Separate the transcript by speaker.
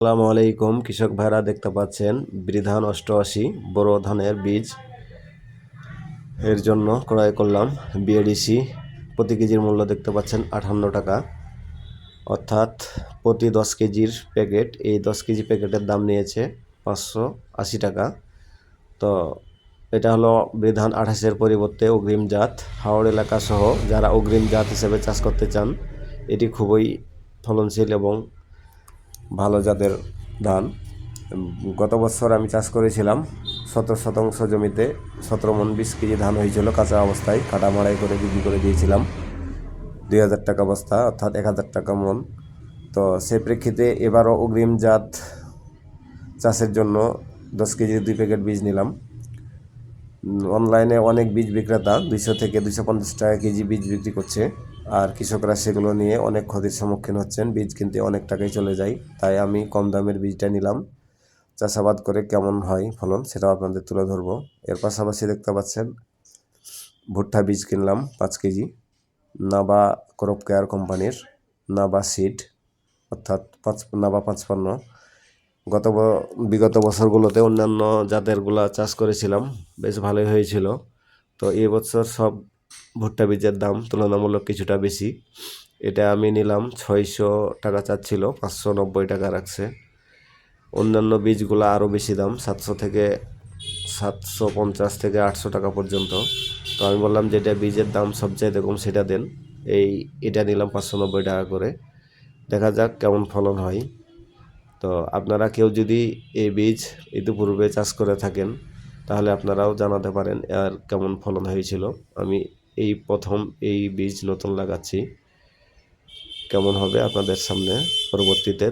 Speaker 1: আসসালামু আলাইকুম কৃষক ভাইরা, দেখতে পাচ্ছেন বিধান 88 বড় ধানের বীজ এর জন্য ক্রয় করলাম। বিএডিসি প্রতি কেজির মূল্য দেখতে পাচ্ছেন 58 টাকা, অর্থাৎ প্রতি 10 কেজির প্যাকেট। এই 10 কেজি প্যাকেটের দাম নিয়েছে 580 টাকা। তো এটা হলো বিধান 28-এর পরিবর্তে অগ্রিম জাত। হাওড় এলাকা সহ যারা অগ্রিম জাত হিসেবে চাষ করতে চান, এটি খুবই ফলনশীল এবং ভালো জাতের ধান। গত বছর আমি চাষ করেছিলাম 17 শতাংশ জমিতে 17 মণ 20 কেজি ধান হয়েছিল কাঁচা অবস্থায়। কাটা মাড়াই করে বিক্রি করে দিয়েছিলাম 2000 টাকা বস্তা, অর্থাৎ 1000 টাকা মণ। তো সেই প্রেক্ষিতে এবারও অগ্রিম জাত চাষের জন্য 10 কেজির 2 প্যাকেট বীজ নিলাম। অনলাইনে অনেক বীজ বিক্রেতা 200 থেকে 250 টাকা কেজি বীজ বিক্রি করছে, আর কৃষকরা সেগুলো নিয়ে অনেক ক্ষতির সম্মুখীন হচ্ছেন। বীজ কিনতে অনেক টাকাই চলে যায়, তাই আমি কম দামের বীজটা নিলাম। চাষাবাদ করে কেমন হয় ফলন সেটাও আপনাদের তুলে ধরবো। এর পাশাপাশি দেখতে পাচ্ছেন ভুট্টা বীজ কিনলাম 5 কেজি, নাবা ক্রপ কেয়ার কোম্পানির নাবা সিড, অর্থাৎ নাবা 55। বিগত বছরগুলোতে অন্যান্য জাতেরগুলা চাষ করেছিলাম, বেশ ভালোই হয়েছিল। তো এই বছর সব ভুট্টা বীজের দাম তুলনামূলক কিছুটা বেশি। এটা আমি নিলাম 600 টাকা চাচ্ছিল, 590 টাকা রাখছে। অন্যান্য বীজগুলো আরও বেশি দাম, 750 থেকে 800 টাকা পর্যন্ত। তো আমি বললাম যেটা বীজের দাম সবচাইতে কম সেটা দেন। এটা নিলাম 590 টাকা করে। দেখা যাক কেমন ফলন হয়। তো আপনারা কেউ যদি এই বীজ ইতিপূর্বে চাষ করে থাকেন, তাহলে আপনারাও জানাতে পারেন আর কেমন ফলন হয়েছিল। আমি এই প্রথম এই বীজ নতুন লাগাচ্ছি, কেমন হবে আপনাদের সামনে পরবর্তীতে